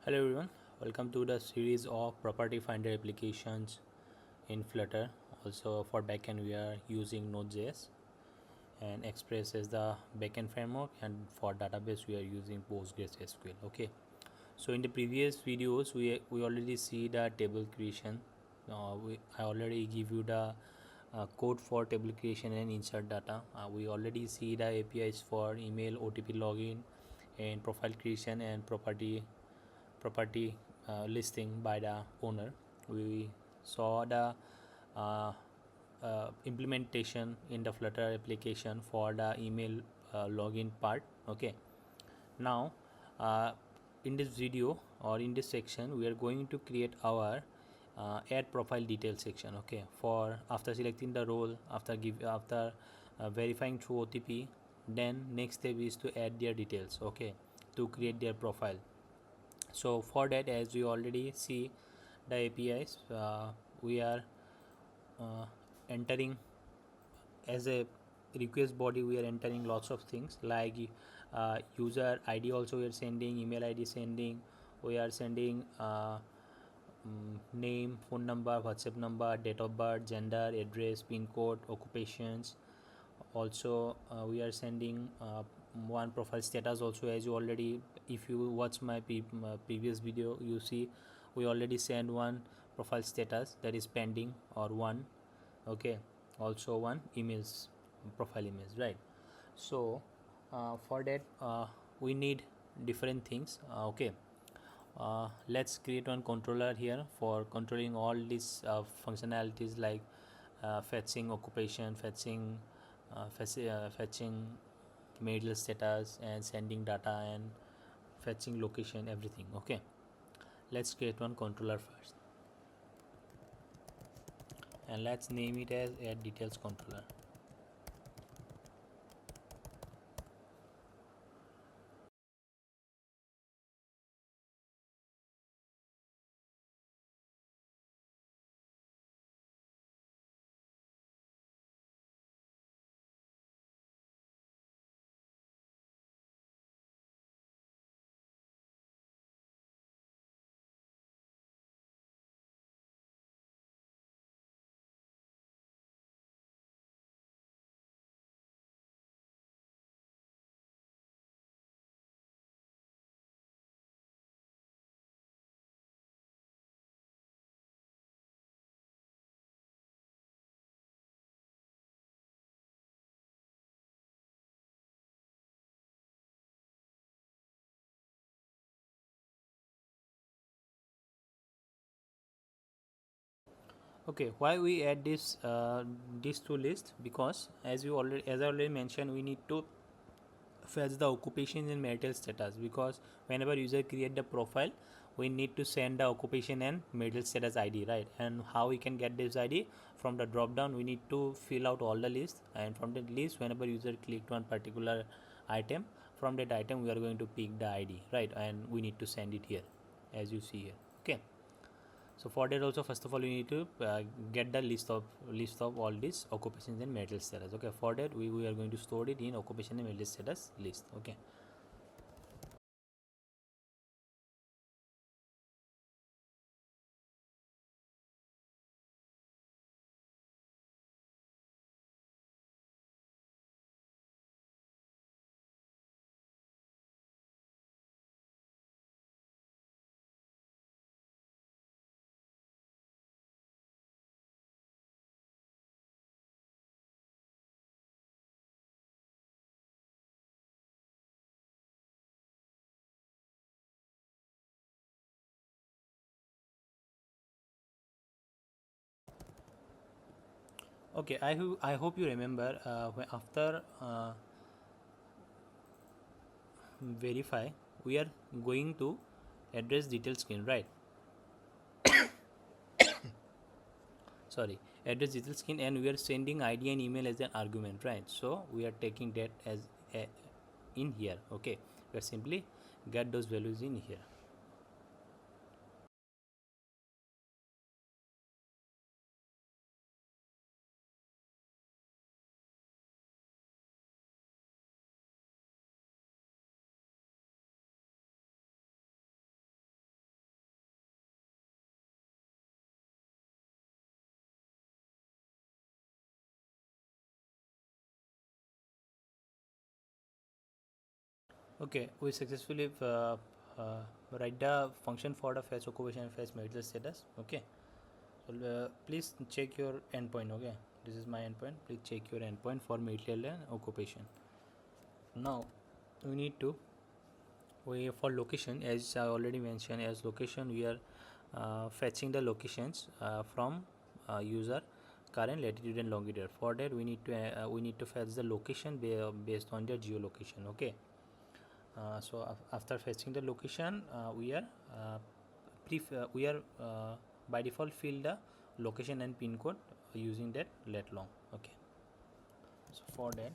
Hello everyone, welcome to the series of property finder applications in Flutter. Also for backend we are using Node.js and Express as the backend framework, and for database we are using PostgreSQL. Okay, so in the previous videos we already see the table creation. I already give you the code for table creation and insert data. We already see the APIs for email, OTP login, and profile creation and property listing by the owner. We saw the uh, implementation in the Flutter application for the email login part. Okay, now uh, in this video or in this section we are going to create our add profile detail section. Okay, for after selecting the role, after verifying through OTP, then next step is to add their details. Okay, to create their profile. So for that, as we already see the APIs, we are uh, entering as a request body, we are entering lots of things like user ID also we are sending, email ID sending, we are sending name, phone number, WhatsApp number, date of birth, gender, address, pin code, occupations. Also we are sending one profile status also, as you already, if you watch my previous video, you see we already send one profile status that is pending or one. Okay, also one emails, profile image, right? So for that we need different things. Okay, let's create one controller here for controlling all these functionalities like fetching occupation, fetching marital status, and sending data, and fetching location, everything. Okay, let's create one controller first, and let's name it as add details controller. Okay, why we add this these two lists? Because as I already mentioned, we need to fetch the occupation and marital status, because whenever user create the profile, we need to send the occupation and marital status ID, right? And how we can get this ID? From the drop down we need to fill out all the list, and from the list, whenever user clicked one particular item, from that item we are going to pick the ID, right? And we need to send it here, as you see here. Okay, so for that also, first of all, we need to get the list of all these occupations and marital status. Okay, for that we are going to store it in occupation and marital status list. Okay, okay. I hope you remember after verify, we are going to address detail screen, right? Sorry, address detail screen, and we are sending ID and email as an argument, right? So we are taking that as a, in here. Okay, we are simply get those values in here. Okay, we successfully write the function for the fetch occupation and fetch marital status. Okay, so please check your endpoint. Okay, this is my endpoint. Please check your endpoint for marital and occupation. Now we need to for location, as I already mentioned, as location we are fetching the locations from user current latitude and longitude. For that we need to fetch the location based on their geolocation. Okay, so after fetching the location we are by default fill the location and pin code using that let long. Okay, so for that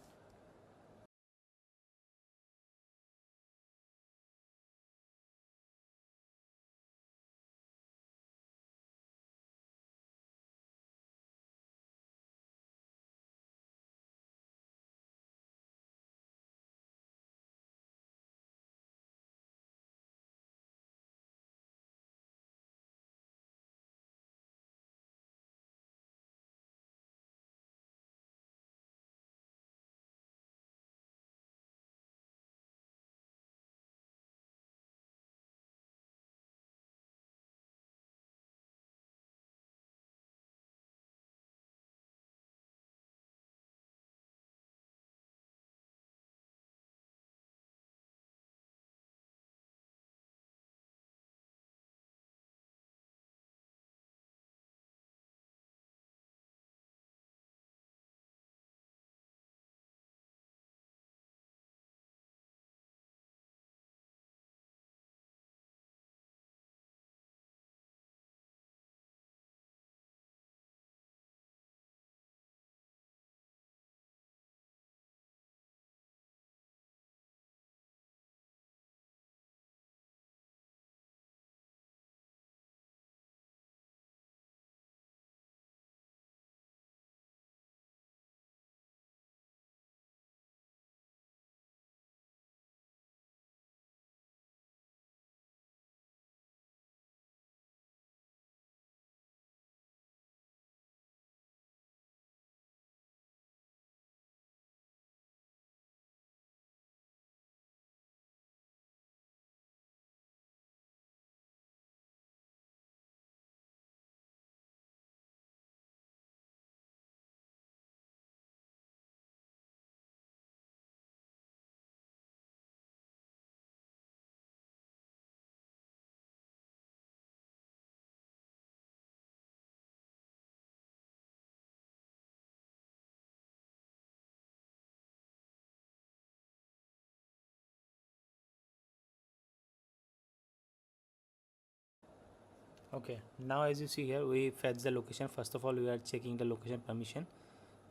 okay, now as you see here we fetch the location. First of all we are checking the location permission.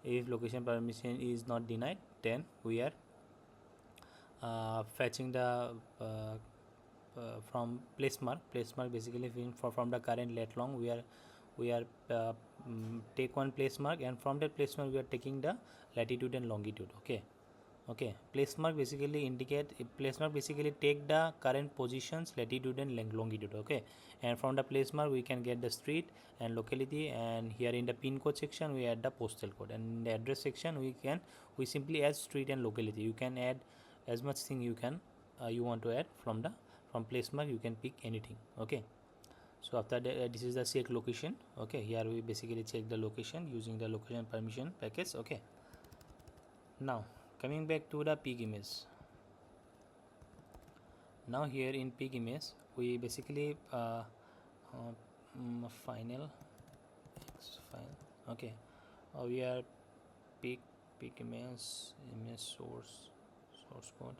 If location permission is not denied, then we are fetching the from place mark. Place mark basically from the current let long we are take one place mark, and from that place mark we are taking the latitude and longitude. Okay, place mark basically take the current positions, latitude and longitude. Okay, and from the place mark we can get the street and locality, and here in the pin code section we add the postal code, and in the address section we simply add street and locality. You can add as much thing you want to add from place mark. You can pick anything. Okay, so after that this is the check location. Okay, here we basically check the location using the location permission package. Okay, now coming back to the pig image. Now here in pig image we basically final file. Okay, we are pig image source code.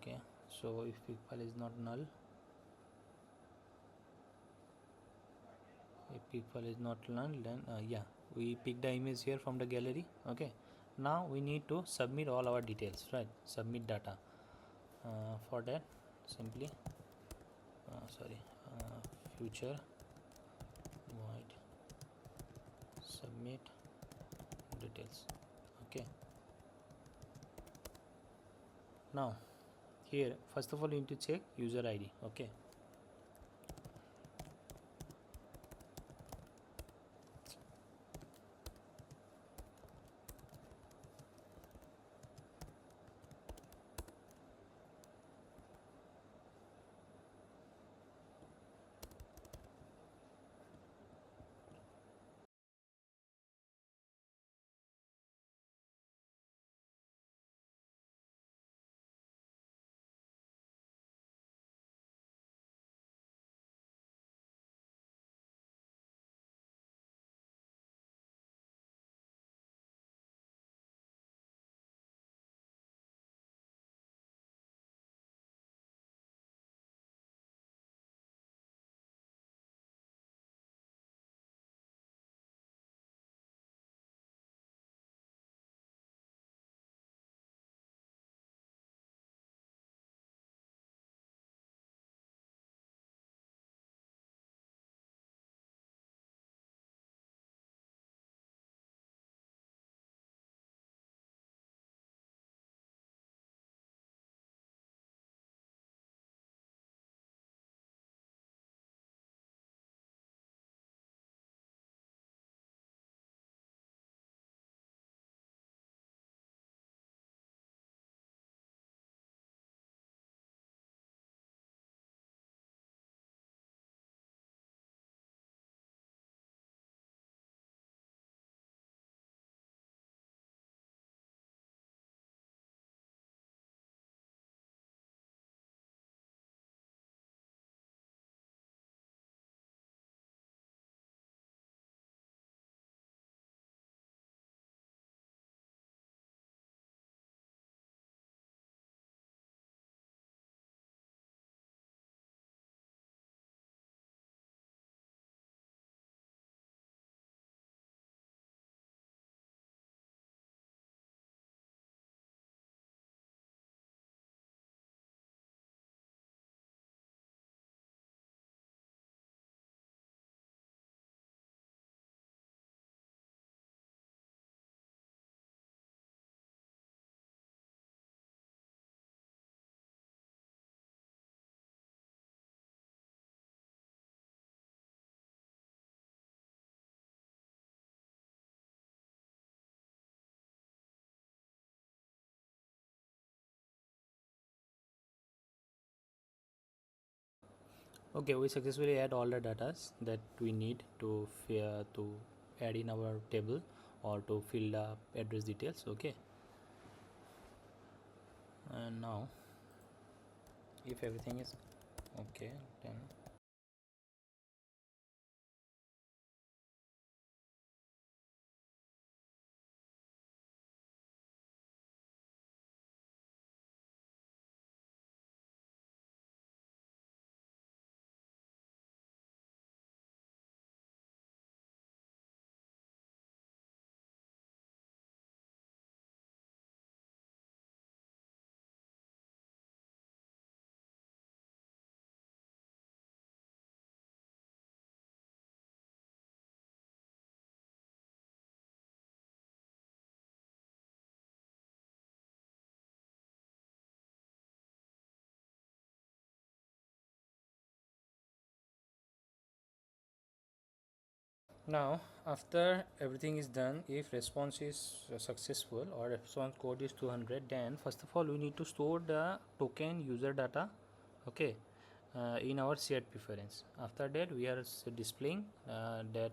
Okay, so if pig file is not null, if pig file is not null, then yeah, we pick the image here from the gallery. Okay, now we need to submit all our details, right? Submit data. For that simply future void submit details. Okay, now here first of all you need to check user ID. Okay, Okay, we successfully add all the data that we need to add in our table or to fill the address details. Okay, and now if everything is okay, then now after everything is done, if response is successful or response code is 200, then first of all we need to store the token user data, okay, in our shared preference. After that we are displaying that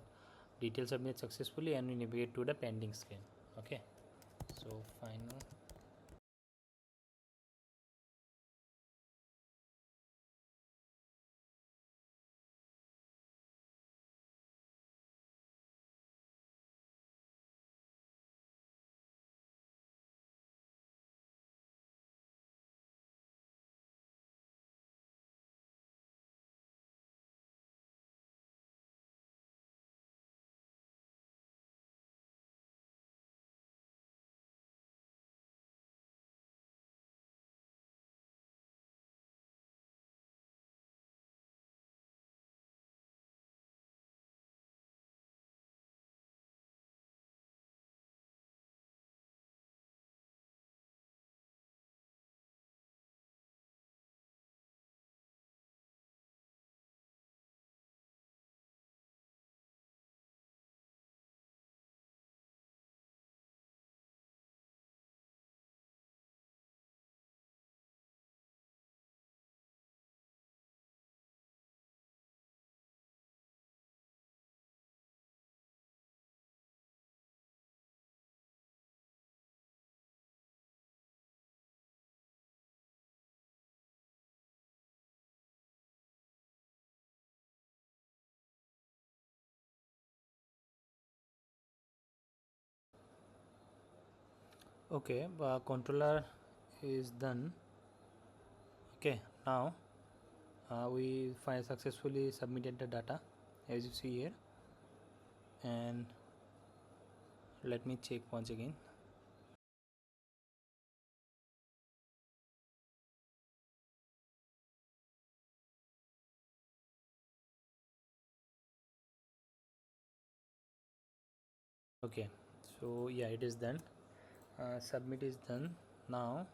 details submit successfully, and we navigate to the pending screen. Okay, so final. Okay, controller is done. Okay, now we successfully submitted the data as you see here, and let me check once again. Okay, so yeah, it is done. Submit is done. Now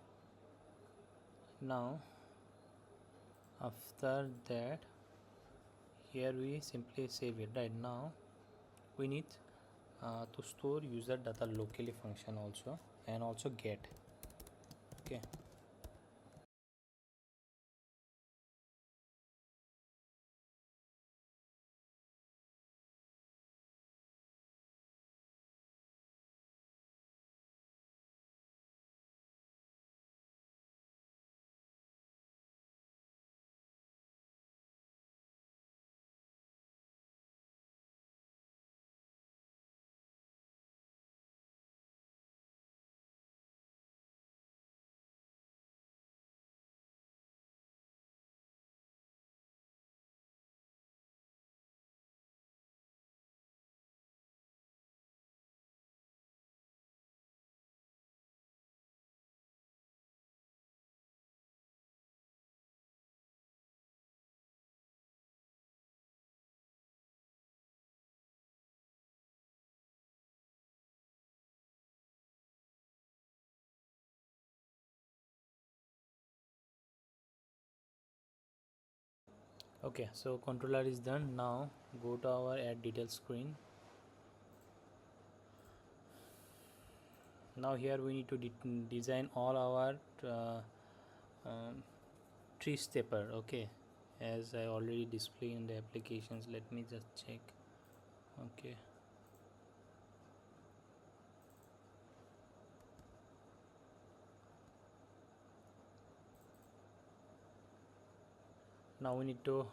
after that, here we simply save it. Right now we need to store user data locally function also, and also get. Okay, okay, so controller is done. Now go to our add details screen. Now here we need to design all our tree stepper. Okay, as I already displayed in the applications. Let me just check. Okay, now we need to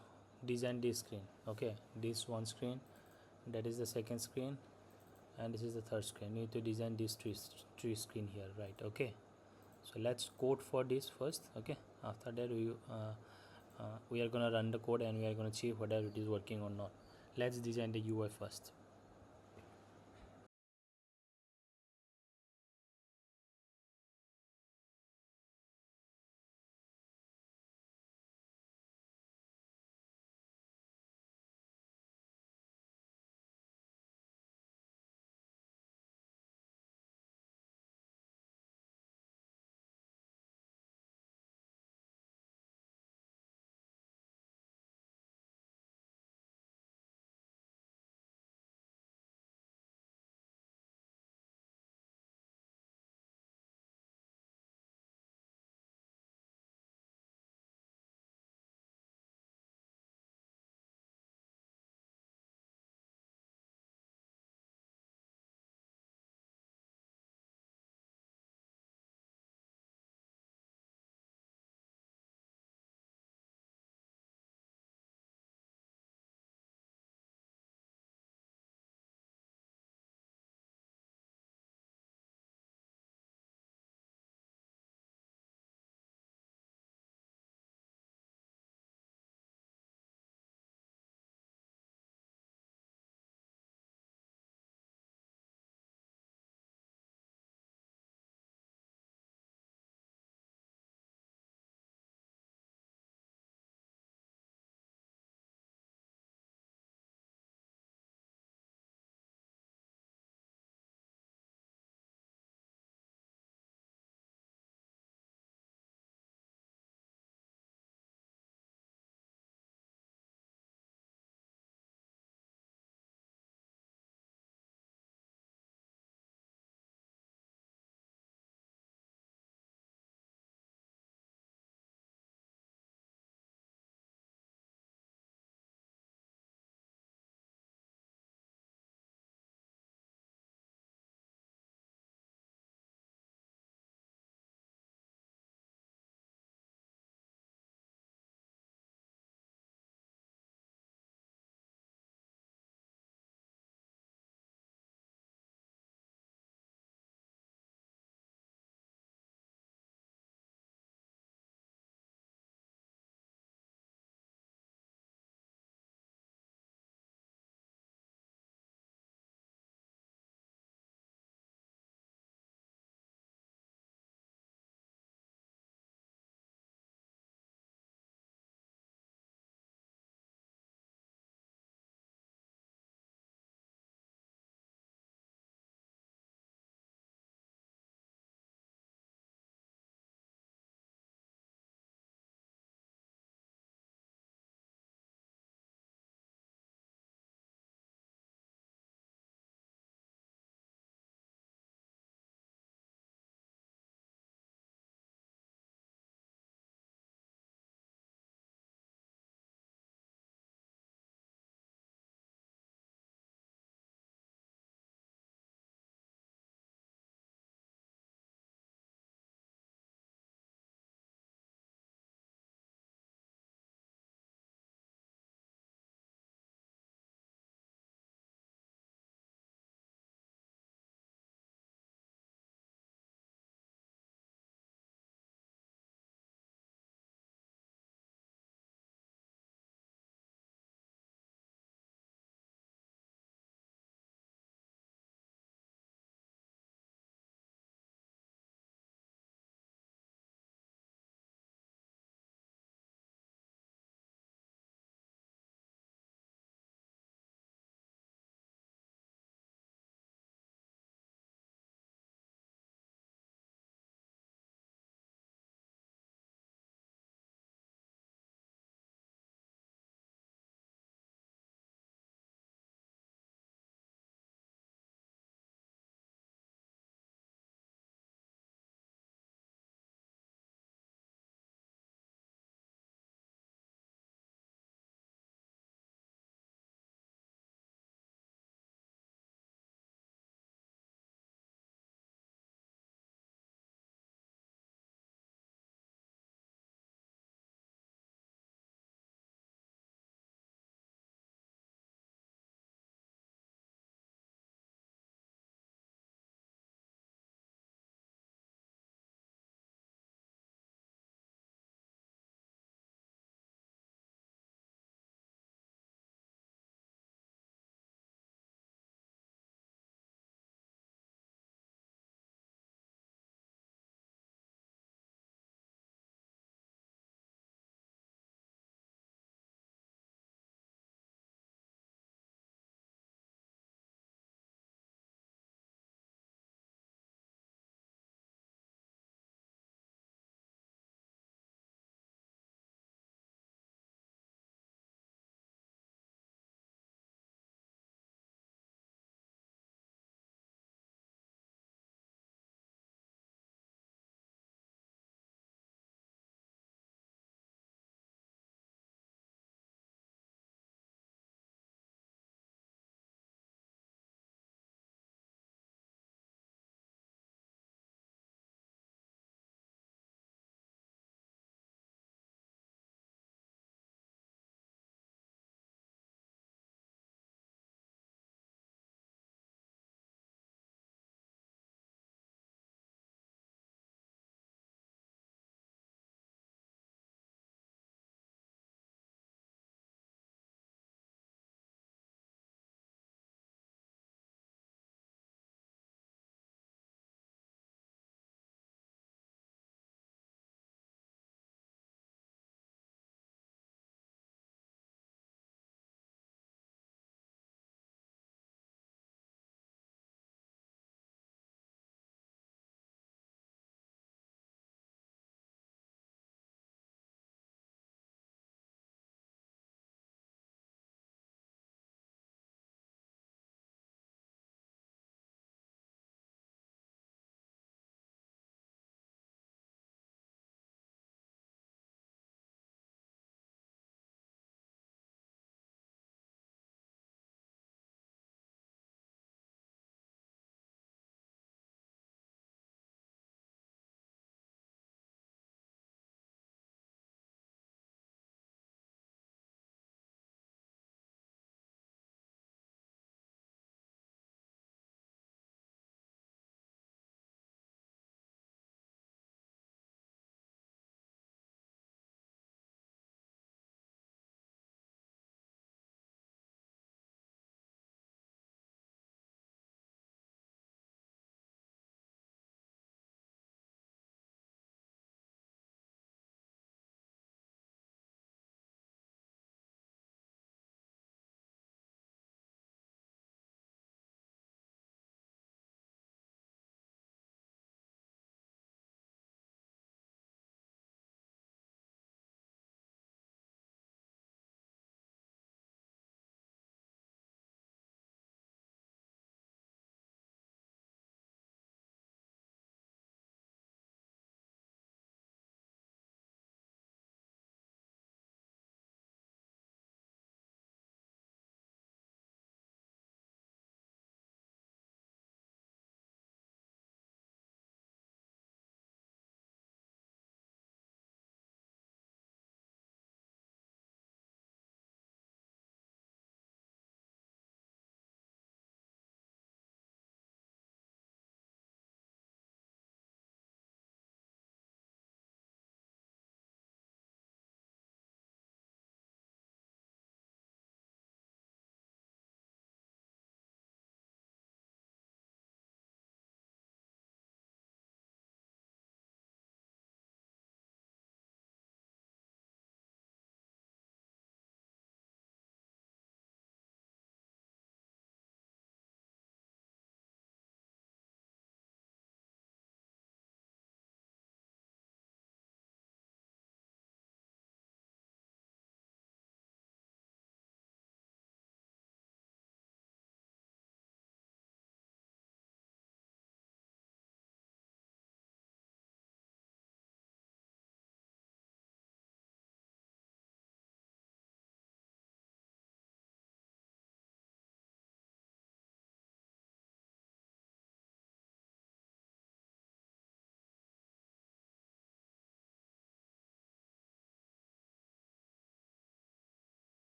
design this screen. Okay, this one screen, that is the second screen, and this is the third screen. We need to design this three screen here, right? Okay, so let's code for this first. Okay, after that we are gonna run the code and we are gonna see whether it is working or not. Let's design the UI first.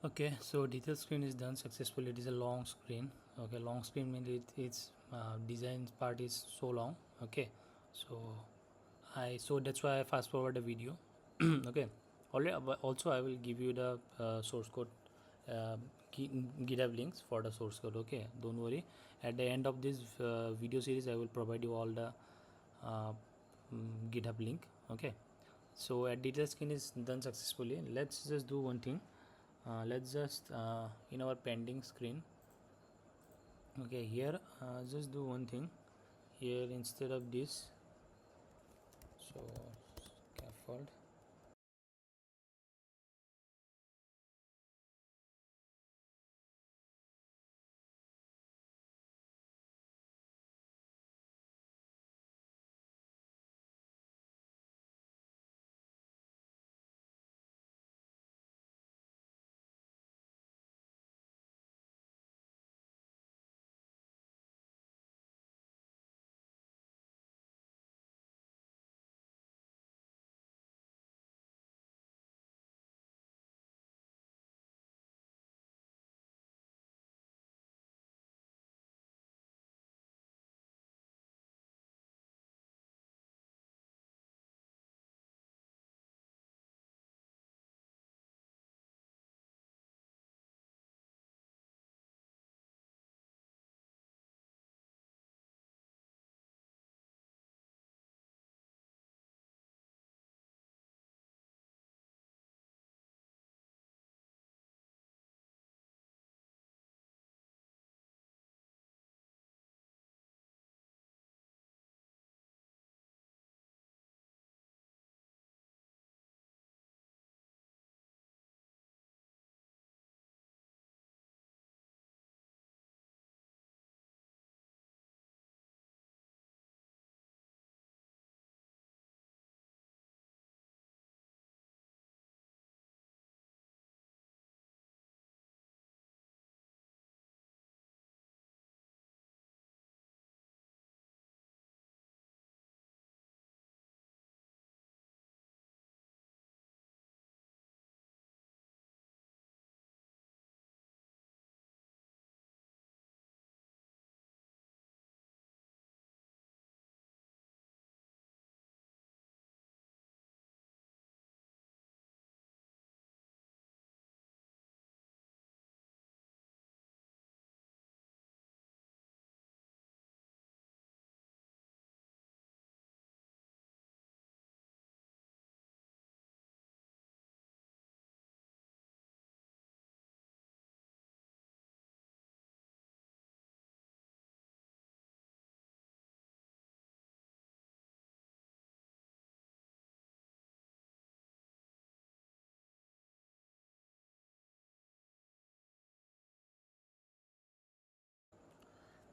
Okay, so detail screen is done successfully. It is a long screen. Okay, long screen means its design part is so long. Okay, so that's why I fast forward the video. Okay, already also I will give you the source code, uh, GitHub links for the source code. Okay, don't worry. At the end of this video series, I will provide you all the uh, GitHub link. Okay, so at detail screen is done successfully. Let's just do one thing. Let's just in our pending screen. Okay, here just do one thing. Here instead of this, so scaffold.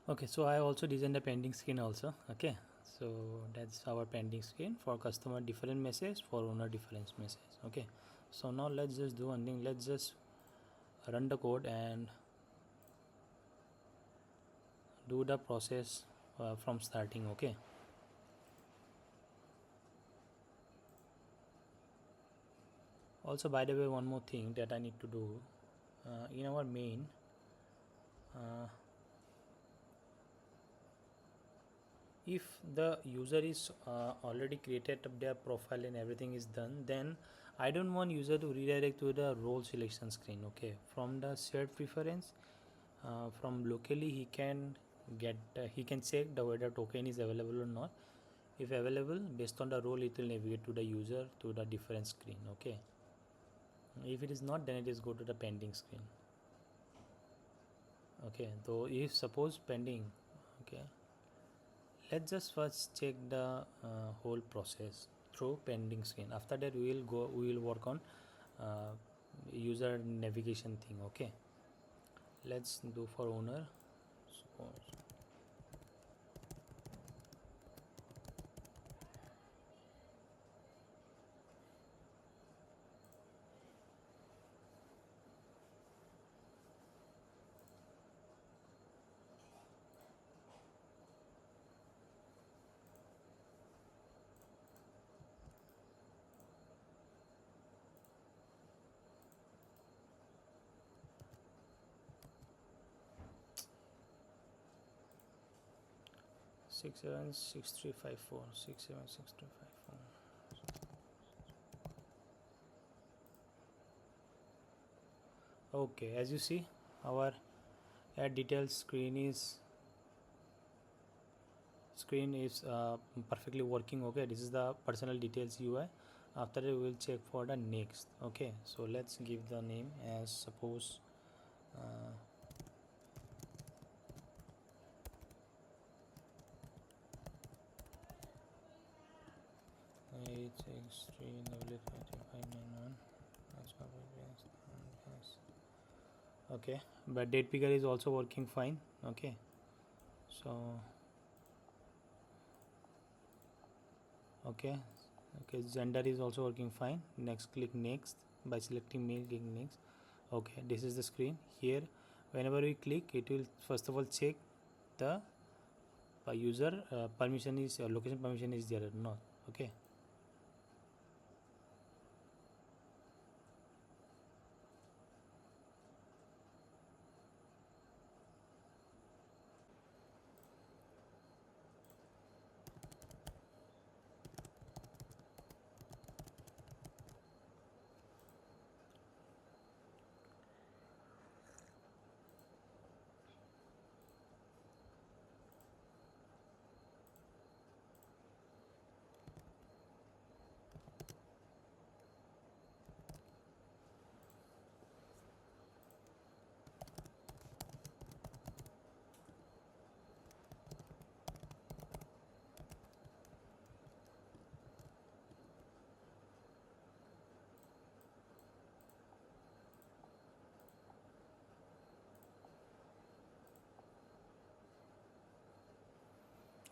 Okay, so I also designed a pending screen also. Okay, so that's our pending screen for customer different message, for owner different message. Okay, so now let's just do one thing. Let's just run the code and do the process from starting. Okay, also by the way, one more thing that I need to do in our main. Uh, if the user is already created their profile and everything is done, then I don't want user to redirect to the role selection screen. Okay, from the shared preference, from locally he can get he can check the whether token is available or not. If available, based on the role, it will navigate to the user to the different screen. Okay, if it is not, then it is go to the pending screen. Okay, so if suppose pending, okay, let's just first check the whole process through pending screen. After that we will work on uh, user navigation thing. Okay, let's do for owner. Suppose 676354 676354. Okay, as you see, our add details screen is perfectly working. Okay, this is the personal details UI. After it, we will check for the next. Okay, so let's give the name as suppose okay, but date picker is also working fine. Okay, so okay, gender is also working fine. Next, click next. By selecting male, click next. Okay, this is the screen. Here whenever we click, it will first of all check the user permission is location permission is there or not. Okay,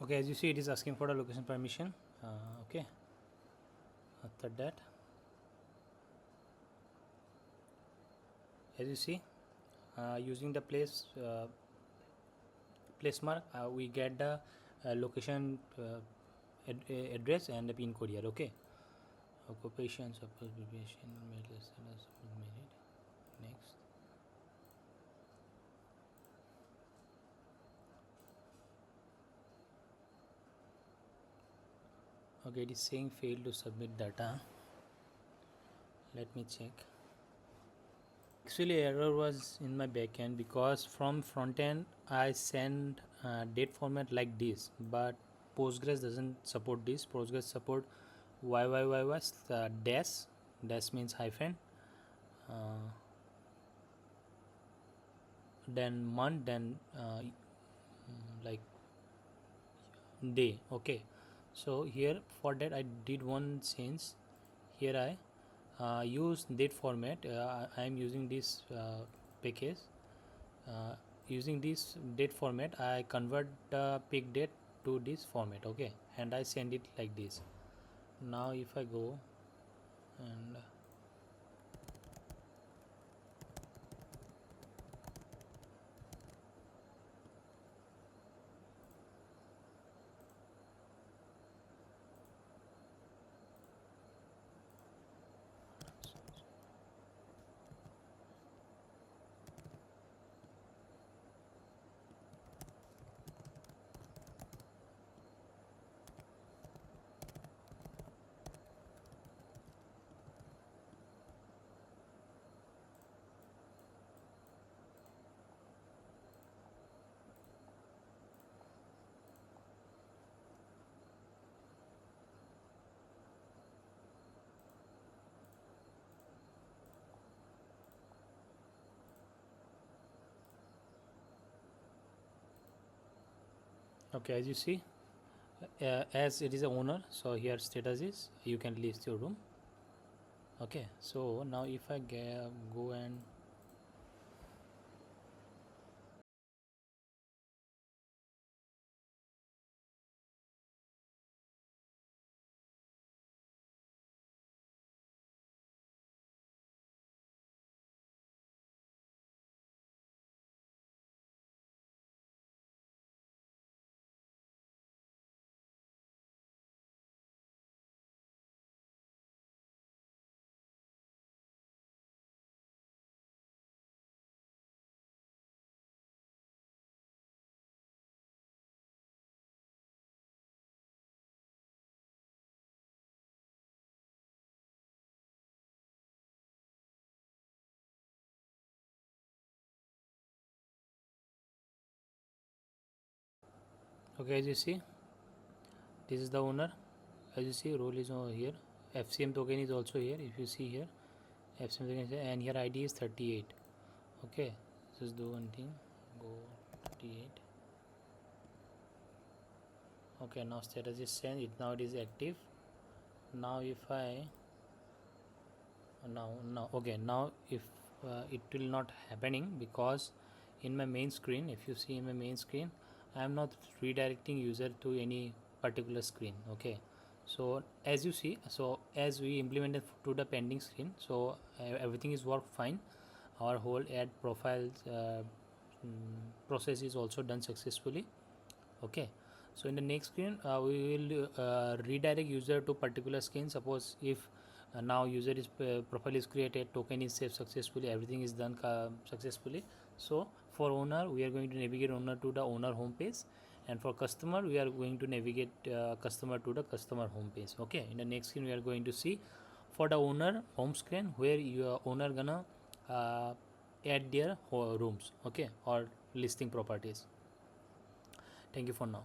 okay, as you see, it is asking for the location permission. Okay, after that, as you see, using the place mark, we get the location address and the pin code here. Okay, occupation suppose occupation married next. Okay, it is saying failed to submit data. Let me check. Actually, error was in my backend because from front end I send date format like this, but Postgres doesn't support this. Postgres support ____ dash means hyphen, then month, then like day. Okay, so here for that I did one change. Here I use date format. I am using this package. Using this date format, I convert the pick date to this format. Okay, and I send it like this. Now if I go and okay, as you see, as it is a owner, so here status is you can list your room. Okay, so now if I go and Okay, as you see, this is the owner. As you see, role is over here, FCM token is also here. If you see here, FCM token is here, and here ID is 38. Okay, just do one thing, go 38. Okay, now status is sent, now it is active. Now if I now okay, now if it will not happening, because in my main screen, if you see in my main screen, I am not redirecting user to any particular screen. Okay, so as you see, so as we implemented to the pending screen, so everything is worked fine. Our whole add profiles process is also done successfully. Okay, so in the next screen we will redirect user to particular screen. Suppose if now user is profile is created, token is saved successfully, everything is done successfully. So for owner, we are going to navigate owner to the owner home page, and for customer, we are going to navigate customer to the customer home page. Okay, in the next screen we are going to see for the owner home screen, where your owner gonna add their rooms, okay, or listing properties. Thank you for now.